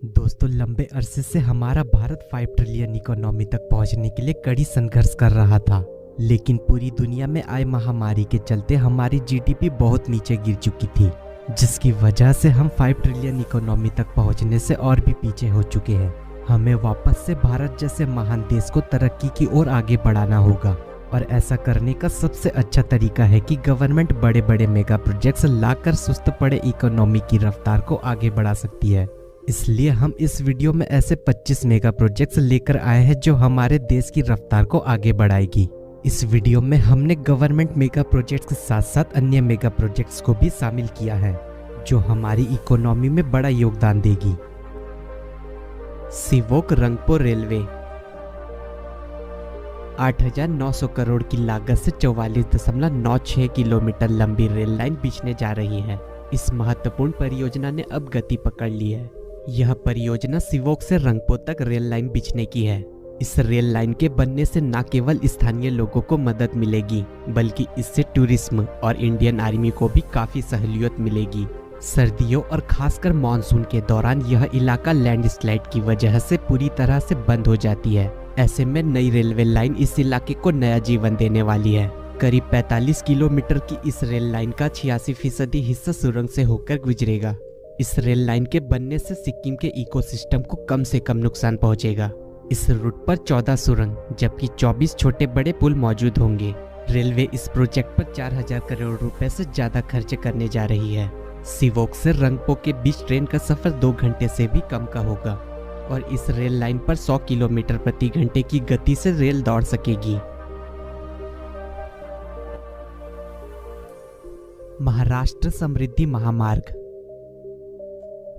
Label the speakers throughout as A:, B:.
A: दोस्तों, लंबे अरसे से हमारा भारत 5 ट्रिलियन इकोनॉमी तक पहुंचने के लिए कड़ी संघर्ष कर रहा था। लेकिन पूरी दुनिया में आए महामारी के चलते हमारी जीडीपी बहुत नीचे गिर चुकी थी, जिसकी वजह से हम 5 ट्रिलियन इकोनॉमी तक पहुंचने से और भी पीछे हो चुके हैं। हमें वापस से भारत जैसे महान देश को तरक्की की ओर आगे बढ़ाना होगा, और ऐसा करने का सबसे अच्छा तरीका है कि गवर्नमेंट बड़े बड़े मेगा प्रोजेक्ट्स लाकर सुस्त पड़े इकोनॉमी की रफ्तार को आगे बढ़ा सकती है। इसलिए हम इस वीडियो में ऐसे 25 मेगा प्रोजेक्ट्स लेकर आए हैं जो हमारे देश की रफ्तार को आगे बढ़ाएगी। इस वीडियो में हमने गवर्नमेंट मेगा प्रोजेक्ट्स के साथ साथ अन्य मेगा प्रोजेक्ट्स को भी शामिल किया है, जो हमारी इकोनॉमी में बड़ा योगदान देगी। सिवोक रंगपो रेलवे 8,900 करोड़ की लागत से 44.96 किलोमीटर लंबी रेल लाइन बिछने जा रही है। इस महत्वपूर्ण परियोजना ने अब गति पकड़ ली है। यह परियोजना सिवोक से रंगपो तक रेल लाइन बिछने की है। इस रेल लाइन के बनने से न केवल स्थानीय लोगों को मदद मिलेगी, बल्कि इससे टूरिज्म और इंडियन आर्मी को भी काफी सहूलियत मिलेगी। सर्दियों और खासकर मानसून के दौरान यह इलाका लैंडस्लाइड की वजह से पूरी तरह से बंद हो जाती है। ऐसे में नई रेलवे लाइन इस इलाके को नया जीवन देने वाली है। करीब 45 किलोमीटर की इस रेल लाइन का 86% हिस्सा सुरंग से होकर गुजरेगा। इस रेल लाइन के बनने से सिक्किम के इकोसिस्टम को कम से कम नुकसान पहुंचेगा। इस रूट पर 14 सुरंग जबकि 24 छोटे बड़े पुल मौजूद होंगे। रेलवे इस प्रोजेक्ट पर 4,000 करोड़ रुपए से ज्यादा खर्च करने जा रही है। सिवोक से रंगपो के बीच ट्रेन का सफर 2 घंटे से भी कम का होगा, और इस रेल लाइन पर 100 किलोमीटर प्रति घंटे की गति से रेल दौड़ सकेगी। महाराष्ट्र समृद्धि महामार्ग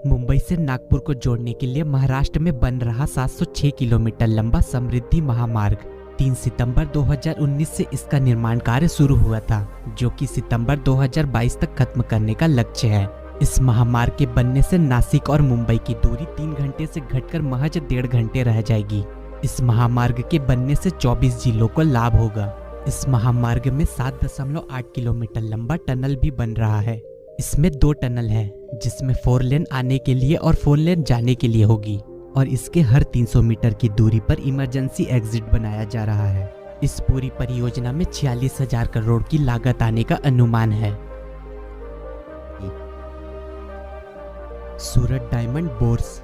A: मुंबई से नागपुर को जोड़ने के लिए महाराष्ट्र में बन रहा 706 किलोमीटर लंबा समृद्धि महामार्ग 3 सितंबर 2019 से इसका निर्माण कार्य शुरू हुआ था, जो कि सितंबर 2022 तक खत्म करने का लक्ष्य है। इस महामार्ग के बनने से नासिक और मुंबई की दूरी 3 घंटे से घटकर महज 1.5 घंटे रह जाएगी। इस महामार्ग के बनने से 24 जिलों को लाभ होगा। इस महामार्ग में 7.8 किलोमीटर लंबा टनल भी बन रहा है। इसमें 2 टनल है, जिसमें 4 लेन आने के लिए और 4 लेन जाने के लिए होगी, और इसके हर 300 मीटर की दूरी पर इमरजेंसी एग्जिट बनाया जा रहा है। इस पूरी परियोजना में 46,000 करोड़ की लागत आने का अनुमान है। सूरत डायमंड बोर्स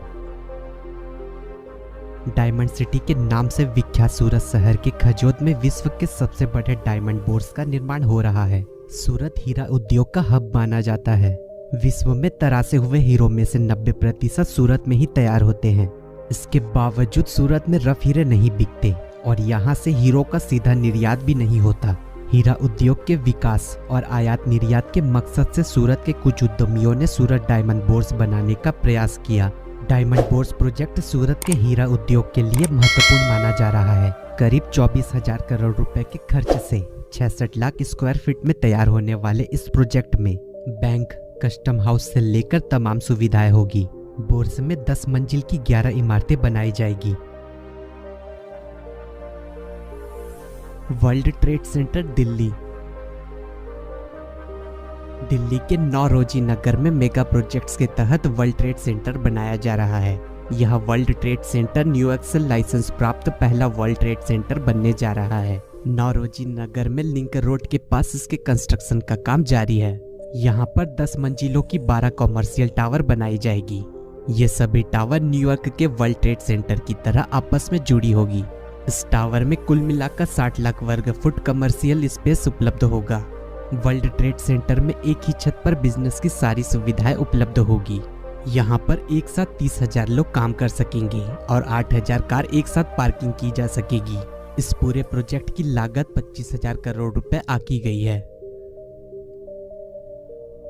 A: डायमंड सिटी के नाम से विख्यात सूरत शहर के खजोद में विश्व के सबसे बड़े डायमंड बोर्स का निर्माण हो रहा है। सूरत हीरा उद्योग का हब माना जाता है। विश्व में तरासे हुए हीरो में से 90% सूरत में ही तैयार होते हैं। इसके बावजूद सूरत में रफ हीरे नहीं बिकते, और यहाँ से हीरो का सीधा निर्यात भी नहीं होता। हीरा उद्योग के विकास और आयात निर्यात के मकसद से सूरत के कुछ उद्यमियों ने सूरत डायमंड बोर्स बनाने का प्रयास किया। डायमंड बोर्स प्रोजेक्ट सूरत के हीरा उद्योग के लिए महत्वपूर्ण माना जा रहा है। करीब 24,000 करोड़ रुपए के खर्च से 66 लाख स्क्वायर फीट में तैयार होने वाले इस प्रोजेक्ट में बैंक, कस्टम हाउस से लेकर तमाम सुविधाएं होगी। बोर्स में 10 मंजिल की 11 इमारतें बनाई जाएगी। वर्ल्ड ट्रेड सेंटर दिल्ली के नौरोजी नगर में मेगा प्रोजेक्ट्स के तहत वर्ल्ड ट्रेड सेंटर बनाया जा रहा है। यह वर्ल्ड ट्रेड सेंटर न्यूयॉर्क से लाइसेंस प्राप्त पहला वर्ल्ड ट्रेड सेंटर बनने जा रहा है। नौरोजी नगर में लिंक रोड के पास इसके कंस्ट्रक्शन का काम जारी है। यहाँ पर 10 मंजिलों की 12 कॉमर्शियल टावर बनाई जाएगी। ये सभी टावर न्यूयॉर्क के वर्ल्ड ट्रेड सेंटर की तरह आपस में जुड़ी होगी। इस टावर में कुल मिलाकर 60 लाख वर्ग फुट कमर्शियल स्पेस उपलब्ध होगा। वर्ल्ड ट्रेड सेंटर में एक ही छत पर बिजनेस की सारी सुविधाएं उपलब्ध होगी। यहाँ पर एक साथ 30,000 लोग काम कर सकेंगे और 8,000 कार एक साथ पार्किंग की जा सकेगी। इस पूरे प्रोजेक्ट की लागत 25,000 करोड़ रुपए आकी गई है।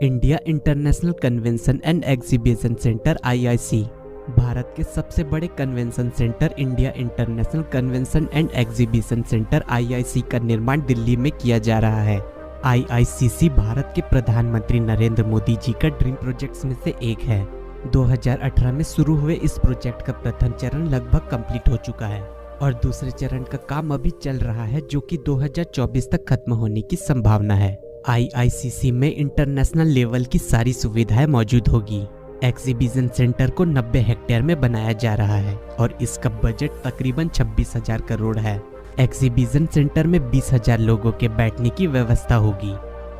A: India international convention and exhibition centre IIC Bharat के सबसे बड़े convention centre India international convention and exhibition centre IIC का निर्माण दिल्ली में किया जा रहा है। IICC भारत के प्रधानमंत्री नरेंद्र मोदी जी का ड्रीम प्रोजेक्ट्स में से एक है। 2018 में शुरू हुए इस प्रोजेक्ट का प्रथम चरण लगभग कंप्लीट हो चुका है, और दूसरे चरण का काम अभी चल रहा है, जो कि 2024 तक खत्म होने की संभावना है। IICC में इंटरनेशनल लेवल की सारी सुविधाएं मौजूद होगी। एग्जीबिशन सेंटर को 90 हेक्टेयर में बनाया जा रहा है और इसका बजट तकरीबन 26,000 करोड़ है। एग्जीबिशन सेंटर में 20,000 लोगों के बैठने की व्यवस्था होगी।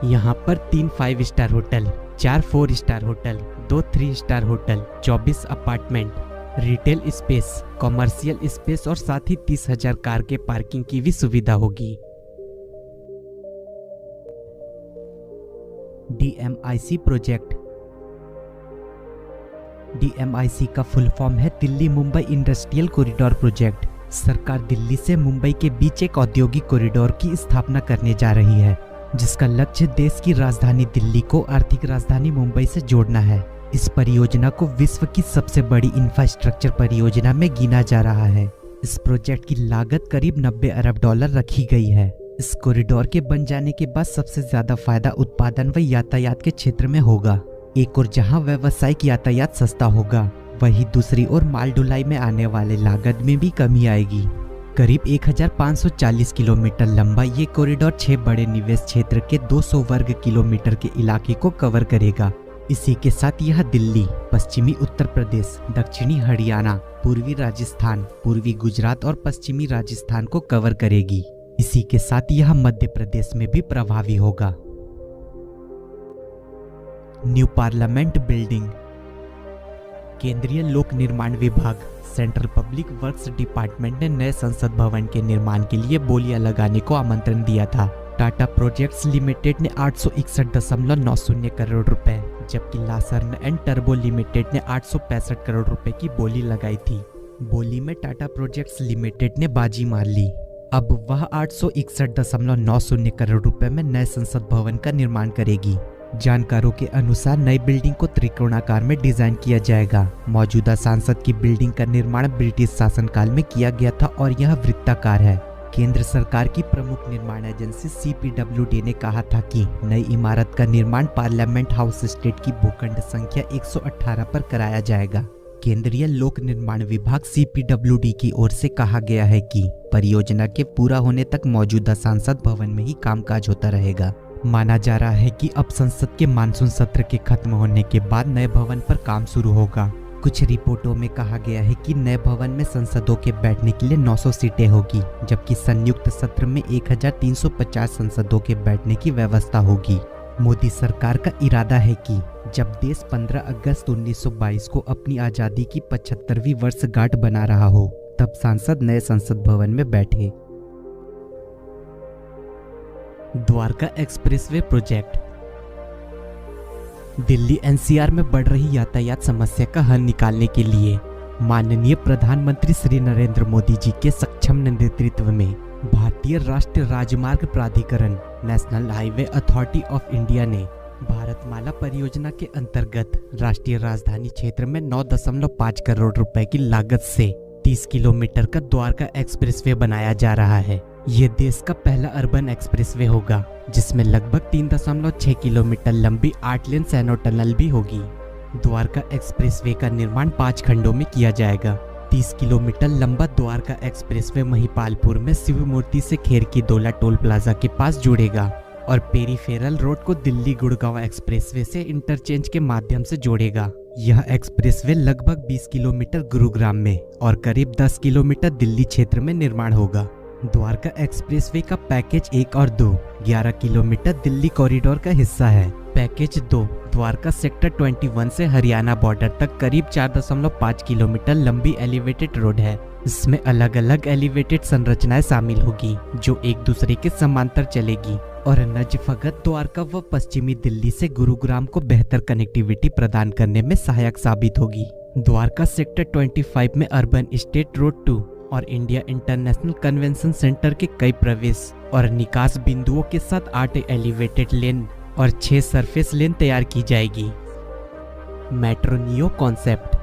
A: यहाँ पर 3 5 star hotel, 4 4 star hotel, 2 3 star hotel, 24 apartment, retail space, commercial space और साथ ही 30,000 कार के पार्किंग की भी सुविधा होगी। DMIC project. DMIC का फुल फॉर्म है Delhi Mumbai industrial corridor project. सरकार दिल्ली से मुंबई के बीच एक औद्योगिक कॉरिडोर की स्थापना करने जा रही है, जिसका लक्ष्य देश की राजधानी दिल्ली को आर्थिक राजधानी मुंबई से जोड़ना है। इस परियोजना को विश्व की सबसे बड़ी इंफ्रास्ट्रक्चर परियोजना में गिना जा रहा है। इस प्रोजेक्ट की लागत करीब 90 अरब डॉलर रखी गई है। इस कॉरिडोर के बन जाने के बाद सबसे ज्यादा फायदा उत्पादन व यातायात के क्षेत्र में होगा। एक और जहां व्यावसायिक यातायात सस्ता होगा, वहीं दूसरी ओर माल ढुलाई में आने वाले लागत में भी कमी आएगी। करीब 1540 किलोमीटर लंबा ये कॉरिडोर 6 बड़े निवेश क्षेत्र के 200 वर्ग किलोमीटर के इलाके को कवर करेगा। इसी के साथ यह दिल्ली, पश्चिमी उत्तर प्रदेश, दक्षिणी हरियाणा, पूर्वी राजस्थान, पूर्वी गुजरात और पश्चिमी राजस्थान को कवर करेगी। इसी के साथ यह मध्य प्रदेश में भी प्रभावी होगा। New parliament building. केंद्रीय लोक निर्माण विभाग, सेंट्रल पब्लिक वर्क्स डिपार्टमेंट ने नए संसद भवन के निर्माण के लिए बोलियां लगाने को आमंत्रण दिया था। टाटा प्रोजेक्ट्स लिमिटेड ने 861.90 करोड़ रुपए, जबकि लासर्न एंड टर्बो लिमिटेड ने 865 करोड़ रुपए की बोली लगाई थी। बोली में टाटा प्रोजेक्ट्स लिमिटेड ने बाजी मार ली। अब वह 861.90 करोड़ रुपए में नए संसद भवन का निर्माण करेगी। जानकारों के अनुसार नई बिल्डिंग को त्रिकोणाकार में डिजाइन किया जाएगा। मौजूदा संसद की बिल्डिंग का निर्माण ब्रिटिश शासनकाल में किया गया था और यह वृत्ताकार है। केंद्र सरकार की प्रमुख निर्माण एजेंसी CPWD ने कहा था कि नई इमारत का निर्माण पार्लियामेंट हाउस एस्टेट की भूखंड संख्या 118 पर कराया जाएगा। केंद्रीय लोक निर्माण विभाग CPWD की ओर से कहा गया है कि परियोजना के पूरा होने तक मौजूदा संसद भवन में ही कामकाज होता रहेगा। माना जा रहा है कि अब संसद के मानसून सत्र के खत्म होने के बाद नए भवन पर काम शुरू होगा। कुछ रिपोर्टों में कहा गया है कि नए भवन में संसदों के बैठने के लिए 900 सीटें होगी, जबकि संयुक्त सत्र में 1350 संसदों के बैठने की व्यवस्था होगी। मोदी सरकार का इरादा है कि जब देश 15 अगस्त 1922 को अपनी आजादी की 75वीं वर्षगांठ बना रहा हो, तब सांसद नए संसद भवन में बैठे। Dwarka expressway project. Delhi NCR में बढ़ रही यातायात समस्या का हल निकालने के लिए माननीय प्रधानमंत्री श्री नरेंद्र मोदी जी के सक्षम नेतृत्व में भारतीय राष्ट्रीय राजमार्ग प्राधिकरण national highway authority of India ने भारतमाला परियोजना के अंतर्गत राष्ट्रीय राजधानी क्षेत्र में 9.5 करोड़ रुपए की लागत से 30 किलोमीटर का द्वारका एक्सप्रेसवे बनाया जा रहा है। ये देश का पहला अर्बन एक्सप्रेसवे होगा, जिसमें लगभग 3.6 किलोमीटर लंबी 8 लेन सैनो टनल भी होगी। द्वारका एक्सप्रेसवे का निर्माण 5 खंडों में किया जाएगा। 30 किलोमीटर लंबा द्वारका एक्सप्रेसवे महिपालपुर में शिव मूर्ति से खेरकी दोला टोल प्लाजा के पास जुड़ेगा और पेरीफेरल रोड को दिल्ली गुड़गांव एक्सप्रेसवे से इंटरचेंज के माध्यम से जोड़ेगा। यह एक्सप्रेसवे लगभग 20 किलोमीटर गुरुग्राम में और करीब 10 किलोमीटर दिल्ली क्षेत्र में निर्माण होगा। द्वारका एक्सप्रेसवे का पैकेज 1 और 2 11 किलोमीटर दिल्ली कॉरिडोर का हिस्सा है। पैकेज 2 द्वारका सेक्टर 21 से हरियाणा बॉर्डर तक करीब 4.5 किलोमीटर लंबी एलिवेटेड रोड है। इसमें अलग अलग एलिवेटेड संरचनाएं शामिल होगी जो एक दूसरे के समांतर चलेगी और नजफगत द्वारका व पश्चिमी दिल्ली से गुरुग्राम को बेहतर कनेक्टिविटी प्रदान करने में सहायक साबित होगी। द्वारका सेक्टर 25 में अर्बन स्टेट रोड 2 और इंडिया इंटरनेशनल कन्वेंशन सेंटर के कई प्रवेश और निकास बिंदुओं के साथ 8 एलिवेटेड लेन और 6 सरफेस लेन तैयार की जाएगी। Metro neo concept.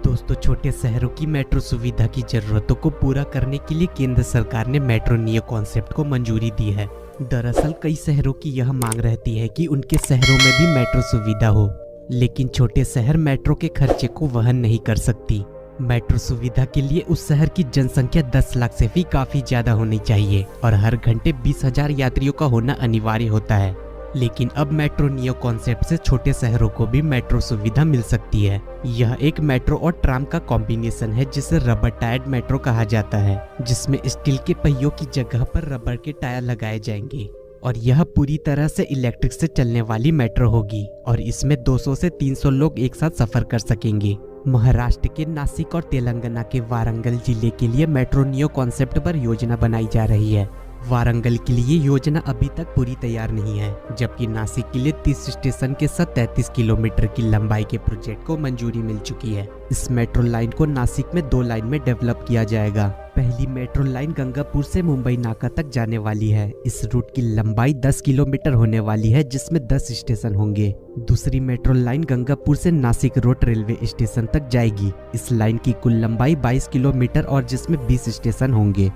A: दोस्तों, छोटे शहरों की मेट्रो सुविधा की जरूरतों को पूरा करने के लिए केंद्र सरकार ने मेट्रो नियो कॉन्सेप्ट को मंजूरी दी है। दरअसल कई शहरों की यह मांग रहती है कि उनके शहरों में भी मेट्रो सुविधा हो, लेकिन छोटे शहर मेट्रो के खर्चे को वहन नहीं कर सकती। मेट्रो सुविधा के लिए उस शहर की जनसंख्या 10 लाख से भी काफी ज्यादा होनी चाहिए और हर घंटे 20,000 यात्रियों का होना अनिवार्य होता है। लेकिन अब मेट्रो नियो कॉन्सेप्ट से छोटे शहरों को भी मेट्रो सुविधा मिल सकती है। यह एक मेट्रो और ट्राम का कॉम्बिनेशन है जिसे रबर टायर्ड मेट्रो कहा जाता है, जिसमें स्टील के पहियों की जगह पर रबर के टायर लगाए जाएंगे और यह पूरी तरह से इलेक्ट्रिक से चलने वाली मेट्रो होगी और इसमें 200 से 300 लोग एक साथ सफर कर सकेंगे। महाराष्ट्र के नासिक और तेलंगाना के वारंगल जिले के लिए मेट्रो नियो कॉन्सेप्ट पर योजना बनाई जा रही है। वारंगल के लिए योजना अभी तक पूरी तैयार नहीं है, जबकि नासिक के लिए 30 स्टेशन के साथ 33 किलोमीटर की लंबाई के प्रोजेक्ट को मंजूरी मिल चुकी है। इस मेट्रो लाइन को नासिक में 2 लाइन में डेवलप किया जाएगा। पहली मेट्रो लाइन गंगापुर से मुंबई नाका तक जाने वाली है। इस रूट की लंबाई 10 किलोमीटर होने वाली है, जिसमें 10 स्टेशन होंगे। दूसरी मेट्रो लाइन गंगापुर से नासिक रोड रेलवे स्टेशन तक जाएगी। इस लाइन की कुल लंबाई 22 किलोमीटर और जिसमें 20 स्टेशन होंगे।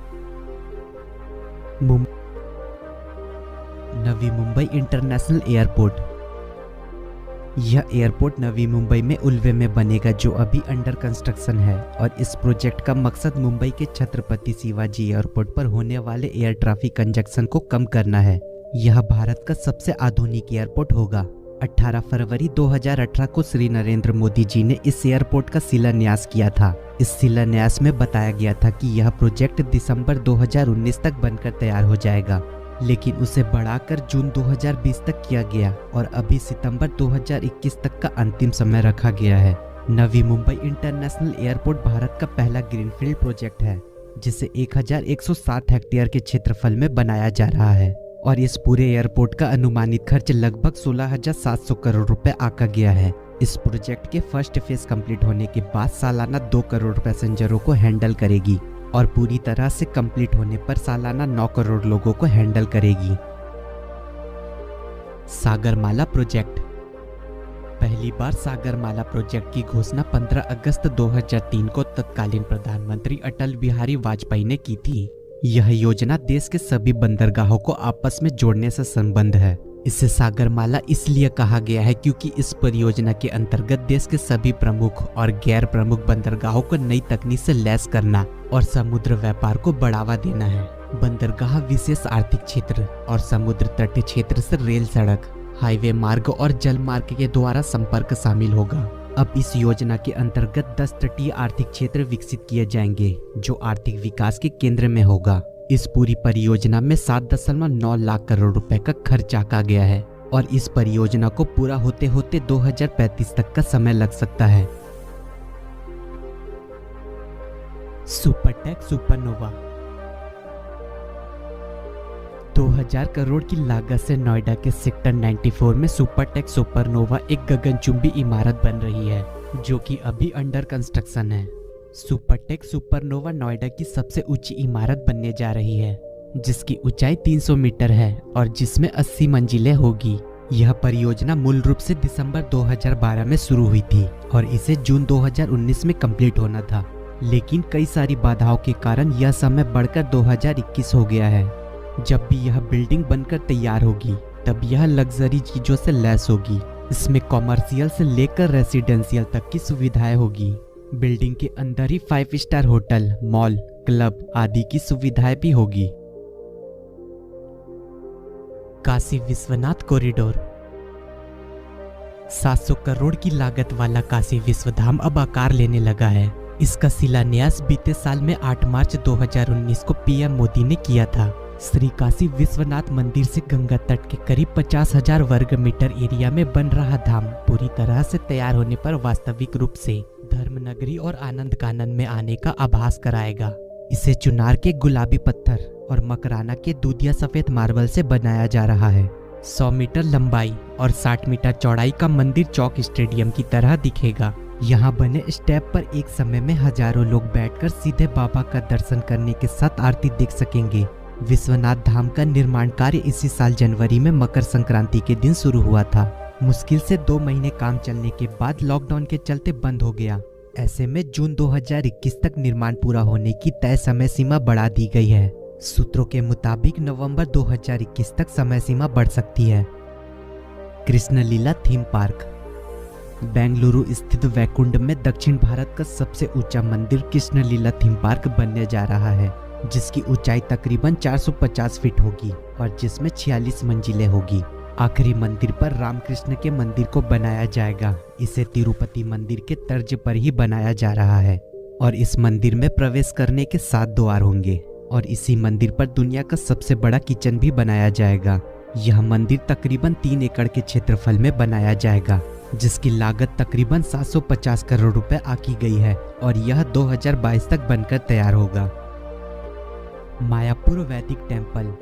A: Navi Mumbai international airport. यह एयरपोर्ट नवी मुंबई में उल्वे में बनेगा, जो अभी अंडर कंस्ट्रक्शन है और इस प्रोजेक्ट का मकसद मुंबई के छत्रपति शिवाजी एयरपोर्ट पर होने वाले एयर ट्रैफिक कंजक्शन को कम करना है। यह भारत का सबसे आधुनिक एयरपोर्ट होगा। 18 फरवरी 2018 को श्री नरेंद्र मोदी जी ने इस एयरपोर्ट का शिलान्यास किया था। इस शिलान्यास में बताया गया था कि यह प्रोजेक्ट दिसंबर 2019 तक बनकर तैयार हो जाएगा, लेकिन उसे बढ़ाकर जून 2020 तक किया गया और अभी सितंबर 2021 तक का अंतिम समय रखा गया है। नवी मुंबई इंटरनेशनल एयरपोर्ट भारत का पहला ग्रीनफील्ड प्रोजेक्ट है, जिसे 1160 हेक्टेयर के क्षेत्रफल में बनाया जा रहा है और इस पूरे एयरपोर्ट का अनुमानित खर्च लगभग 16,700 करोड़ रुपए आका गया है। इस प्रोजेक्ट के फर्स्ट फेज कंप्लीट होने के बाद सालाना 2 करोड़ पैसेंजरों को हैंडल करेगी और पूरी तरह से कंप्लीट होने पर सालाना 9 करोड़ लोगों को हैंडल करेगी। सागरमाला प्रोजेक्ट। पहली बार सागरमाला प्रोजेक्ट की घोषणा 15 अगस्त 2003 को तत्कालीन प्रधानमंत्री अटल बिहारी वाजपेयी ने की थी। यह योजना देश के सभी बंदरगाहों को आपस में जोड़ने से संबंध है। इसे सागरमाला इसलिए कहा गया है क्योंकि इस परियोजना के अंतर्गत देश के सभी प्रमुख और गैर प्रमुख बंदरगाहों को नई तकनीक से लैस करना और समुद्र व्यापार को बढ़ावा देना है। बंदरगाह विशेष आर्थिक क्षेत्र और समुद्र तटीय क्षेत्र से रेल, सड़क, हाईवे मार्ग और जल मार्ग के द्वारा संपर्क शामिल होगा। अब इस योजना के अंतर्गत 10 तटीय आर्थिक क्षेत्र विकसित किए जाएंगे, जो आर्थिक विकास के केंद्र में होगा। इस पूरी परियोजना में 7.9 लाख करोड़ रुपए का खर्च आका गया है और इस परियोजना को पूरा होते होते 2035 तक का समय लग सकता है। Supertech supernova. 2000 करोड़ की लागत से नोएडा के सेक्टर 94 में सुपरटेक सुपरनोवा एक गगनचुंबी इमारत बन रही है, जो कि अभी अंडर कंस्ट्रक्शन है। सुपरटेक सुपरनोवा नोएडा की सबसे ऊंची इमारत बनने जा रही है, जिसकी ऊंचाई 300 मीटर है और जिसमें 80 मंजिलें होगी। यह परियोजना मूल रूप से दिसंबर 2012 में शुरू हुई थी और इसे जून 2019 में कंप्लीट होना था, लेकिन कई सारी बाधाओं के कारण यह समय बढ़कर 2021 हो गया है। जब भी यह बिल्डिंग बनकर तैयार होगी, तब यह लग्जरी चीजों से लैस होगी। इसमें कॉमर्शियल से लेकर रेसिडेंशियल तक की सुविधाएं होगी। बिल्डिंग के अंदर ही 5 स्टार होटल, मॉल, क्लब आदि की सुविधाएं भी होगी। काशी विश्वनाथ कॉरिडोर। 700 करोड़ की लागत वाला काशी विश्वधाम अब आकार लेने लगा है। इसका शिलान्यास बीते साल में 8 मार्च 2019 को पीएम मोदी ने किया था। श्री काशी विश्वनाथ मंदिर से गंगा तट के करीब 50,000 वर्ग मीटर एरिया में बन रहा धाम पूरी तरह से तैयार होने पर वास्तविक रूप से धर्मनगरी और आनंद कानन में आने का आभास कराएगा। इसे चुनार के गुलाबी पत्थर और मकराना के दूधिया सफेद मार्बल से बनाया जा रहा है। 100 मीटर लंबाई और 60 मीटर चौड़ाई का मंदिर चौक स्टेडियम की तरह दिखेगा। यहाँ बने स्टेप पर एक समय में हजारों लोग बैठकर सीधे बाबा का दर्शन करने के साथ आरती देख सकेंगे। विश्वनाथ धाम का निर्माण कार्य इसी साल जनवरी में मकर संक्रांति के दिन शुरू हुआ था। मुश्किल से 2 महीने काम चलने के बाद लॉकडाउन के चलते बंद हो गया। ऐसे में जून 2021 तक निर्माण पूरा होने की तय समय सीमा बढ़ा दी गई है। सूत्रों के मुताबिक नवंबर 2021 तक समय सीमा बढ़ सकती है। कृष्णलीला थीम पार्क। बेंगलुरु स्थित वैकुंठ में दक्षिण भारत का सबसे ऊंचा मंदिर कृष्णलीला थीम पार्क बनने जा रहा है, जिसकी ऊंचाई तकरीबन 450 फीट होगी और जिसमें 46 मंजिलें होगी। आखिरी मंदिर पर रामकृष्ण के मंदिर को बनाया जाएगा। इसे तिरुपति मंदिर के तर्ज पर ही बनाया जा रहा है और इस मंदिर में प्रवेश करने के 7 द्वार होंगे और इसी मंदिर पर दुनिया का सबसे बड़ा किचन भी बनाया जाएगा। यह मंदिर तकरीबन 3 एकड़ के क्षेत्रफल में बनाया जाएगा, जिसकी लागत तकरीबन 750 करोड़ रुपए आकी गई है और यह 2022 तक बनकर तैयार होगा। मायापुर वैदिक टेम्पल।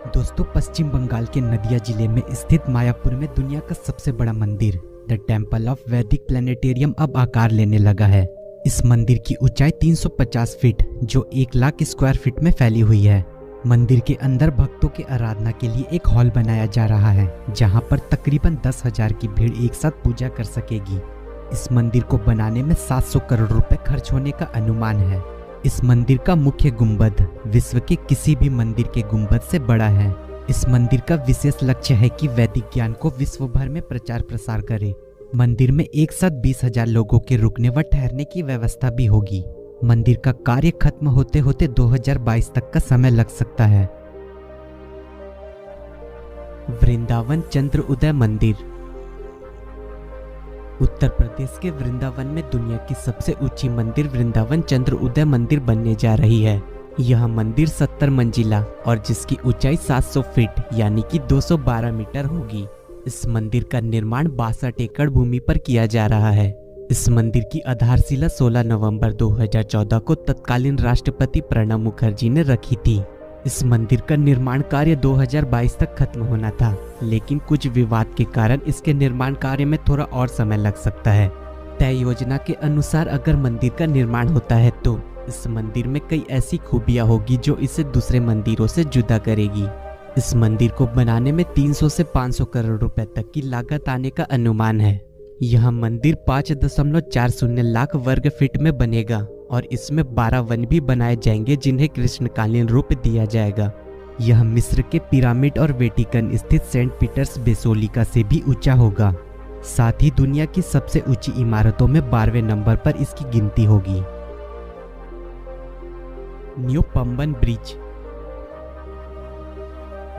A: दोस्तों, पश्चिम बंगाल के नदिया जिले में स्थित मायापुर में दुनिया का सबसे बड़ा मंदिर द टेम्पल ऑफ वैदिक प्लेनेटेरियम अब आकार लेने लगा है। इस मंदिर की ऊंचाई 350 फीट जो 1 लाख स्क्वायर फीट में फैली हुई है। मंदिर के अंदर भक्तों के आराधना के लिए एक हॉल बनाया जा रहा है, जहां पर तकरीबन 10,000 की भीड़ एक साथ पूजा कर सकेगी। इस मंदिर को बनाने में 700 करोड़ रुपए खर्च होने का अनुमान है। इस मंदिर का मुख्य गुंबद विश्व के किसी भी मंदिर के गुंबद से बड़ा है। इस मंदिर का विशेष लक्ष्य है कि वैदिक ज्ञान को विश्व भर में प्रचार प्रसार करे। मंदिर में एक साथ 20,000 लोगों के रुकने व ठहरने की व्यवस्था भी होगी। मंदिर का कार्य खत्म होते होते 2022 तक का समय लग सकता है। वृंदावन चंद्र उदय मंदिर। उत्तर प्रदेश के वृंदावन में दुनिया की सबसे ऊंची मंदिर वृंदावन चंद्र उदय मंदिर बनने जा रही है। यह मंदिर 70 मंजिला और जिसकी ऊंचाई 700 फीट यानी कि 212 मीटर होगी। इस मंदिर का निर्माण 62 एकड़ भूमि पर किया जा रहा है। इस मंदिर की आधारशिला 16 नवंबर 2014 को तत्कालीन राष्ट्रपति प्रणब मुखर्जी ने रखी थी। इस मंदिर का निर्माण कार्य 2022 तक खत्म होना था, लेकिन कुछ विवाद के कारण इसके निर्माण कार्य में थोड़ा और समय लग सकता है। तय योजना के अनुसार अगर मंदिर का निर्माण होता है तो इस मंदिर में कई ऐसी खूबियां होगी जो इसे दूसरे मंदिरों से जुदा करेगी। इस मंदिर को बनाने में 300 से 500 करोड़ रुपए तक की लागत आने का अनुमान है। यह मंदिर 5.40 लाख वर्ग फीट में बनेगा और इसमें 12 वन भी बनाए जाएंगे जिन्हें कृष्णकालीन रूप दिया जाएगा। यह मिस्र के पिरामिड और वेटिकन स्थित सेंट पीटर्स बेसोलिका से भी ऊंचा होगा। साथ ही दुनिया की सबसे ऊंची इमारतों में 12वें नंबर पर इसकी गिनती होगी। New Pamban bridge.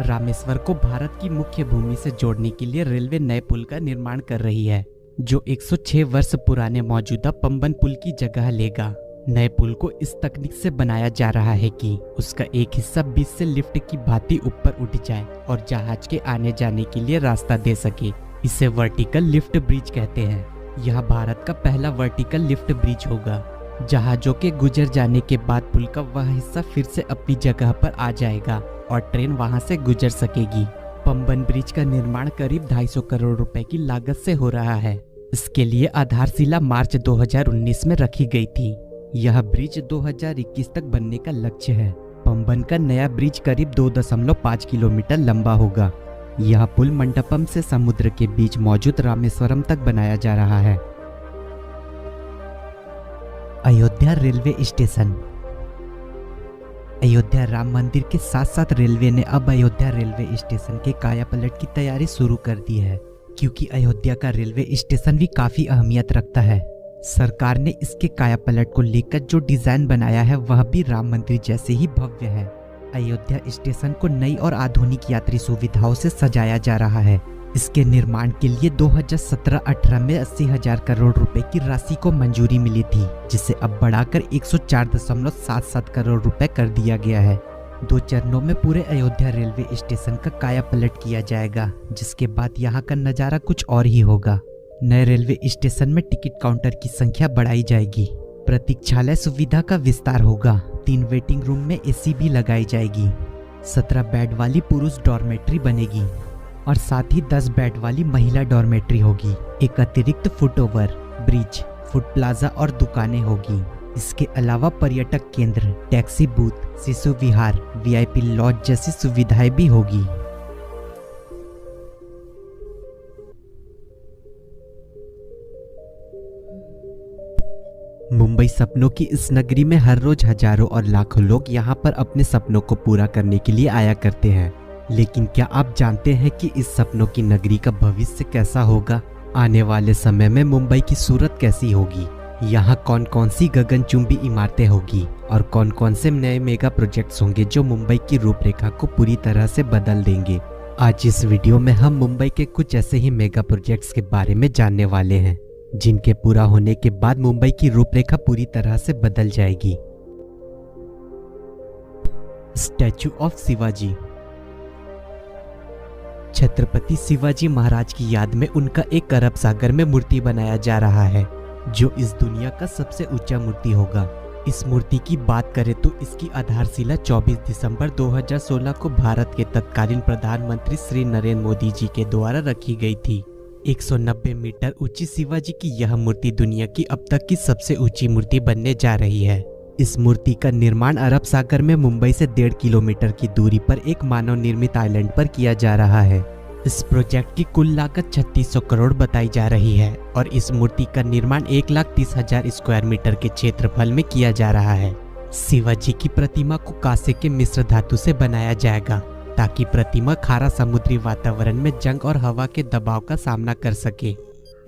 A: रामेश्वर को भारत की मुख्य भूमि से जोड़ने के लिए रेलवे नए पुल का निर्माण कर रही है, जो 106 वर्ष पुराने मौजूदा पंबन पुल की जगह लेगा। नए पुल को इस तकनीक से बनाया जा रहा है कि उसका एक हिस्सा बीच से लिफ्ट की भांति ऊपर उठ जाए और जहाज के आने जाने के लिए रास्ता दे सके। इसे वर्टिकल लिफ्ट ब्रिज कहते हैं। यह भारत का पहला वर्टिकल लिफ्ट ब्रिज होगा। जहाजों के गुजर जाने के बाद पुल का वह हिस्सा फिर से अपनी जगह पर आ जाएगा और ट्रेन वहां से गुजर सकेगी। पंबन ब्रिज का निर्माण करीब 250 करोड़ रुपए की लागत से हो रहा है। इसके लिए आधारशिला मार्च 2019 में रखी गई थी। यह ब्रिज 2021 तक बनने का लक्ष्य है। पंबन का नया ब्रिज करीब 2.5 किलोमीटर लंबा होगा। यह पुल मंडपम से समुद्र के बीच मौजूद रामेश्वरम तक बनाया जा रहा है। Ayodhya railway station. अयोध्या राम मंदिर के साथ साथ रेलवे ने अब अयोध्या रेलवे स्टेशन के कायापलट की तैयारी शुरू कर दी है, क्योंकि अयोध्या का रेलवे स्टेशन भी काफी अहमियत रखता है। सरकार ने इसके कायापलट को लेकर जो डिजाइन बनाया है वह भी राम मंदिर जैसे ही भव्य है। अयोध्या स्टेशन को नई और आधुनिक यात्री सुविधाओं से सजाया जा रहा है। इसके निर्माण के लिए 2017-18 में 80,000 करोड़ रुपए की राशि को मंजूरी मिली थी, जिसे अब बढ़ाकर 104.77 करोड़ रुपए कर दिया गया है। 2 चरणों में पूरे अयोध्या रेलवे स्टेशन का कायापलट किया जाएगा, जिसके बाद यहाँ का नज़ारा कुछ और ही होगा। नए रेलवे स्टेशन में टिकट काउंटर की संख्या बढ़ाई जाएगी। प्रतीक्षालय सुविधा का विस्तार होगा। 3 वेटिंग रूम में एसी भी लगाई जाएगी। 17 बेड वाली पुरुष डॉर्मेट्री बनेगी और साथ ही 10 बेड वाली महिला डॉर्मेट्री होगी। एक अतिरिक्त फुटओवर ब्रिज, फूड प्लाजा और दुकानें होगी। इसके अलावा पर्यटक केंद्र, टैक्सी बूथ, शिशु विहार, वीआईपी लॉज जैसी सुविधाएं भी होगी। मुंबई सपनों की इस नगरी में हर रोज हजारों और लाखों लोग यहाँ पर अपने सपनों को पूरा करने के लिए आया करते हैं। लेकिन क्या आप जानते हैं कि इस सपनों की नगरी का भविष्य कैसा होगा? आने वाले समय में मुंबई की सूरत कैसी होगी? यहाँ कौन कौन सी गगनचुंबी इमारतें होगी और कौन कौन से नए मेगा प्रोजेक्ट्स होंगे जो मुंबई की रूपरेखा को पूरी तरह से बदल देंगे? आज इस वीडियो में हम मुंबई के कुछ ऐसे ही मेगा प्रोजेक्ट्स के बारे में जानने वाले हैं जिनके पूरा होने के बाद मुंबई की रूपरेखा पूरी तरह से बदल जाएगी। Statue of Shivaji. छत्रपति शिवाजी महाराज की याद में उनका एक अरब सागर में मूर्ति बनाया जा रहा है जो इस दुनिया का सबसे ऊंचा मूर्ति होगा। इस मूर्ति की बात करें तो इसकी आधारशिला 24 दिसंबर 2016 को भारत के तत्कालीन प्रधानमंत्री श्री नरेंद्र मोदी जी के द्वारा रखी गई थी। 190 मीटर ऊंची शिवाजी की यह मूर्ति दुनिया की अब तक की सबसे ऊंची मूर्ति बनने जा रही है। इस मूर्ति का निर्माण अरब सागर में मुंबई से 1.5 किलोमीटर की दूरी पर एक मानव निर्मित आइलैंड पर किया जा रहा है। इस प्रोजेक्ट की कुल लागत 3600 करोड़ बताई जा रही है और इस मूर्ति का निर्माण 1,30,000 स्क्वायर मीटर के क्षेत्रफल में किया जा रहा है। शिवाजी की प्रतिमा को कांसे के मिश्र धातु से बनाया जाएगा ताकि प्रतिमा खारा समुद्री वातावरण में जंग और हवा के दबाव का सामना कर सके।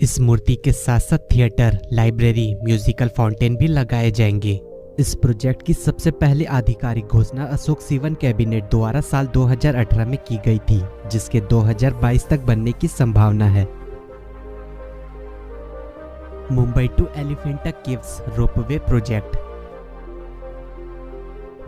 A: इस मूर्ति के साथ साथ थिएटर, लाइब्रेरी, म्यूजिकल फाउंटेन भी लगाए जाएंगे। इस प्रोजेक्ट की सबसे पहली आधिकारिक घोषणा अशोक सिवन कैबिनेट द्वारा साल 2018 में की गई थी, जिसके 2022 तक बनने की संभावना है। Mumbai to Elephanta caves ropeway project.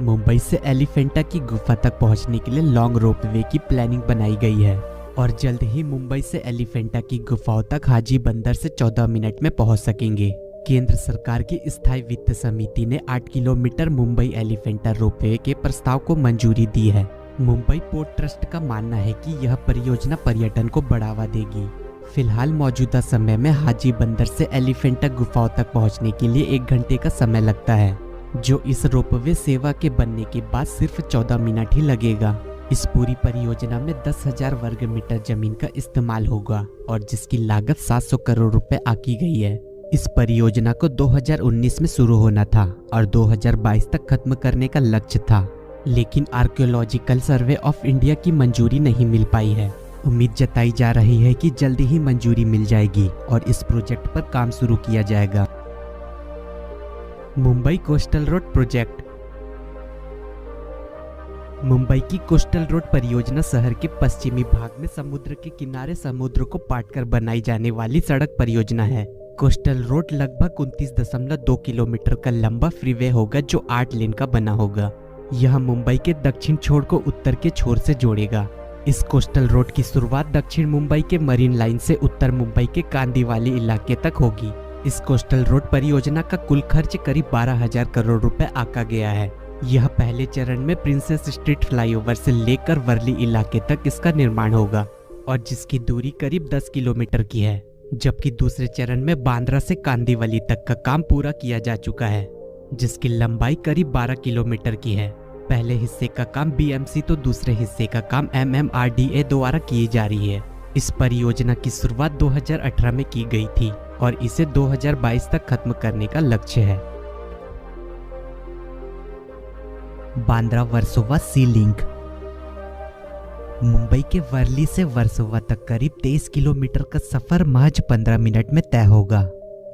A: Mumbai से एलिफेंटा की गुफा तक पहुंचने के लिए लॉन्ग रोपवे की प्लानिंग बनाई गई है और जल्द ही मुंबई से एलिफेंटा की गुफाओं तक हाजी बंदर से 14 मिनट में पहुंच सकेंगे। केंद्र सरकार की स्थायी वित्त समिति ने 8 किलोमीटर मुंबई एलिफेंटा रोपवे के प्रस्ताव को मंजूरी दी है। मुंबई पोर्ट ट्रस्ट का मानना है कि यह परियोजना पर्यटन को बढ़ावा देगी। फिलहाल मौजूदा समय में हाजी बंदर से एलिफेंटा गुफाओं तक पहुंचने के लिए 1 घंटे का समय लगता है, जो इस रोपवे सेवा के बनने के बाद सिर्फ 14 मिनट ही लगेगा। इस पूरी परियोजना में 10,000 वर्ग मीटर जमीन का इस्तेमाल होगा और जिसकी लागत 700 करोड़ रुपए आकी गई है। इस परियोजना को 2019 में शुरू होना था और 2022 तक खत्म करने का लक्ष्य था, लेकिन आर्कियोलॉजिकल सर्वे ऑफ इंडिया की मंजूरी नहीं मिल पाई है। उम्मीद जताई जा रही है कि जल्दी ही मंजूरी मिल जाएगी और इस प्रोजेक्ट पर काम शुरू किया जाएगा। Mumbai coastal road project. Mumbai की कोस्टल रोड परियोजना शहर के पश्चिमी भाग में समुद्र के किनारे समुद्र को पाटकर बनाई जाने वाली सड़क परियोजना है। कोस्टल रोड लगभग 29.2 किलोमीटर का लंबा फ्रीवे होगा जो 8 लेन का बना होगा। यह मुंबई के दक्षिण छोर को उत्तर के छोर से जोड़ेगा। इस कोस्टल रोड की शुरुआत दक्षिण मुंबई के मरीन लाइन से उत्तर मुंबई के कांदीवाली इलाके तक होगी। इस कोस्टल रोड परियोजना का कुल खर्च करीब 12,000 करोड़ रुपए आका गया है। यह पहले चरण में प्रिंसेस स्ट्रीट फ्लाईओवर से लेकर वर्ली इलाके तक इसका निर्माण होगा और जिसकी दूरी करीब 10 किलोमीटर की है, जबकि दूसरे चरण में बांद्रा से कांदीवली तक का काम पूरा किया जा चुका है, जिसकी लंबाई करीब 12 किलोमीटर की है। पहले हिस्से का काम बीएमसी तो दूसरे हिस्से का काम एमएमआरडीए द्वारा की जा रही है। इस परियोजना की शुरुआत 2018 में की गई थी और इसे 2022 तक खत्म करने का लक्ष्य है। बांद्रा वर्सोवा सी लिंक। मुंबई के वर्ली से वर्सोवा तक करीब 23 किलोमीटर का सफर महज 15 मिनट में तय होगा।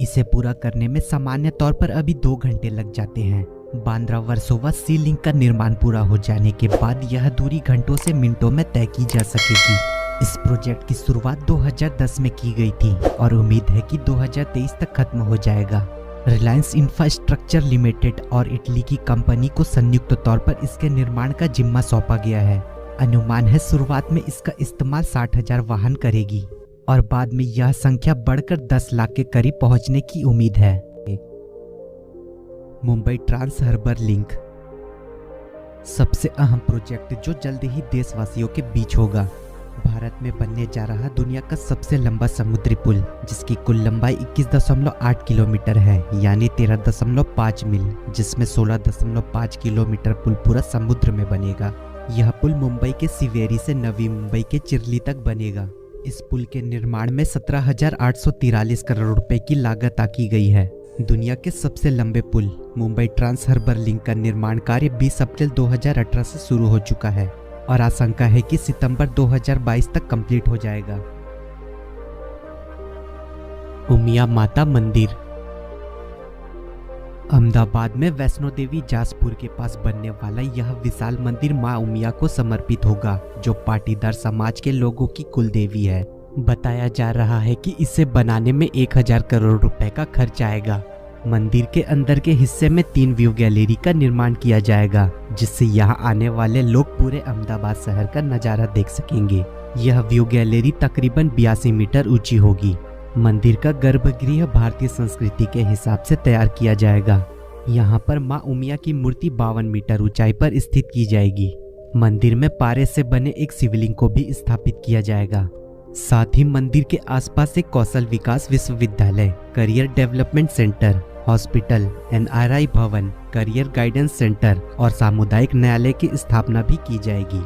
A: इसे पूरा करने में सामान्य तौर पर अभी 2 घंटे लग जाते हैं। बांद्रा वर्सोवा सी लिंक का निर्माण पूरा हो जाने के बाद यह दूरी घंटों से मिनटों में तय की जा सकेगी। इस प्रोजेक्ट की शुरुआत 2010 में की गई थी और उम्मीद है कि 2023 तक खत्म हो जाएगा। रिलायंस इंफ्रास्ट्रक्चर लिमिटेड और इटली की कंपनी को संयुक्त तौर पर इसके निर्माण का जिम्मा सौंपा गया है। अनुमान है शुरुआत में इसका इस्तेमाल 60,000 वाहन करेगी और बाद में यह संख्या बढ़कर 10 लाख के करीब पहुंचने की उम्मीद है। Mumbai trans harbour link. सबसे अहम प्रोजेक्ट जो जल्द ही देशवासियों के बीच होगा। भारत में बनने जा रहा दुनिया का सबसे लंबा समुद्री पुल, जिसकी कुल लंबाई 21.8 किलोमीटर है, यानी 13.5 मील, जिसमें 16.5 किलोमीटर पुल पूरा समुद्र में बनेगा। यह पुल मुंबई के सिवेरी से नवी मुंबई के चिरली तक बनेगा। इस पुल के निर्माण में 17,843 करोड़ रुपए की लागत आकी गई है। दुनिया के सबसे लंबे पुल मुंबई ट्रांस हार्बर लिंक का निर्माण कार्य 20 अप्रैल 2018 से शुरू हो चुका है और आशंका है कि सितंबर 2022 तक कंप्लीट हो जाएगा। उमिया माता मंदिर। अहमदाबाद में वैष्णो देवी जासपुर के पास बनने वाला यह विशाल मंदिर मां उमिया को समर्पित होगा, जो पाटीदार समाज के लोगों की कुल देवी है। बताया जा रहा है कि इसे बनाने में 1000 करोड़ रुपए का खर्च आएगा। मंदिर के अंदर के हिस्से में 3 व्यू गैलरी का निर्माण किया जाएगा, जिससे यहाँ आने वाले लोग पूरे अहमदाबाद शहर का नजारा देख सकेंगे। यह व्यू गैलरी तकरीबन 82 मीटर ऊंची होगी। मंदिर का गर्भगृह भारतीय संस्कृति के हिसाब से तैयार किया जाएगा। यहाँ पर मां उमिया की मूर्ति 52 मीटर ऊंचाई पर स्थित की जाएगी। मंदिर में पारे से बने एक शिवलिंग को भी स्थापित किया जाएगा। साथ ही मंदिर के आसपास एक कौशल विकास विश्वविद्यालय, career development centre, hospital, NRI भवन, करियर गाइडेंस सेंटर और सामुदायिक न्यायालय की स्थापना भी की जाएगी।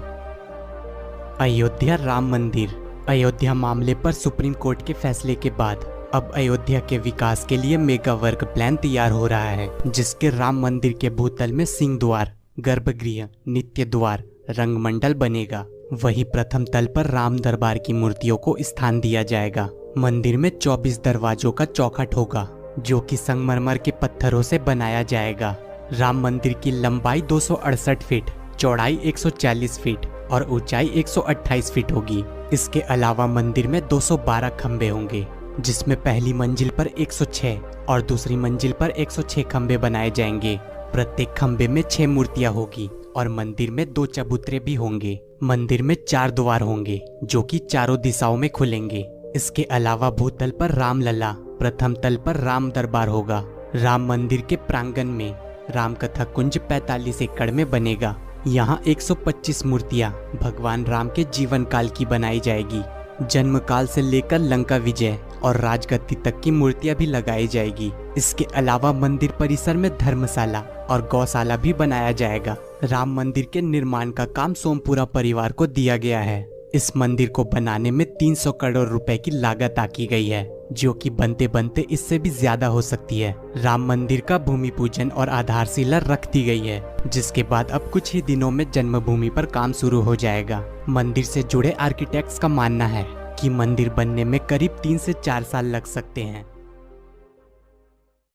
A: अयोध्या राम मंदिर। अयोध्या मामले पर सुप्रीम कोर्ट के फैसले के बाद अब अयोध्या के विकास के लिए मेगा वर्क प्लान तैयार हो रहा है, जिसके राम मंदिर के भूतल में सिंह द्वार, गर्भगृह, नित्य द्वार, रंगमंडल बनेगा। वही प्रथम तल पर राम दरबार की मूर्तियों को स्थान दिया जाएगा। मंदिर में 24 दरवाजों का चौखट होगा, जो कि संगमरमर के पत्थरों से बनाया जाएगा। राम मंदिर की लंबाई 268 फीट, चौड़ाई 140 फीट और ऊंचाई 128 फीट होगी। इसके अलावा मंदिर में 212 खंबे होंगे, जिसमें पहली मंजिल पर 106 और दूसरी मंजिल पर 106 खंबे बनाए जाएंगे। प्रत्येक खंबे में 6 मूर्तियां होगी और मंदिर में 2 चबूतरे भी होंगे। मंदिर में 4 द्वार होंगे, जो कि चारों दिशाओं में खुलेंगे। इसके अलावा भूतल पर रामलला, प्रथम तल पर राम दरबार होगा। राम मंदिर के प्रांगण में राम कथा कुंज 45 एकड़ में बनेगा। यहाँ 125 मूर्तियां भगवान राम के जीवन काल की बनाई जाएगी। जन्म काल से लेकर लंका विजय और राजगद्दी तक की मूर्तियां भी लगाई जाएगी। इसके अलावा मंदिर परिसर में धर्मशाला और गौशाला भी बनाया जाएगा। राम मंदिर के निर्माण का काम सोमपुरा परिवार को दिया गया है। इस मंदिर को बनाने में 300 करोड़ रुपए की लागत आकी गई है, जो कि बनते बनते इससे भी ज्यादा हो सकती है। राम मंदिर का भूमि पूजन और आधारशिला रख दी गई है, जिसके बाद अब कुछ ही दिनों में जन्मभूमि पर काम शुरू हो जाएगा। मंदिर से जुड़े आर्किटेक्ट्स का मानना है कि मंदिर बनने में करीब 3 से 4 साल लग सकते हैं।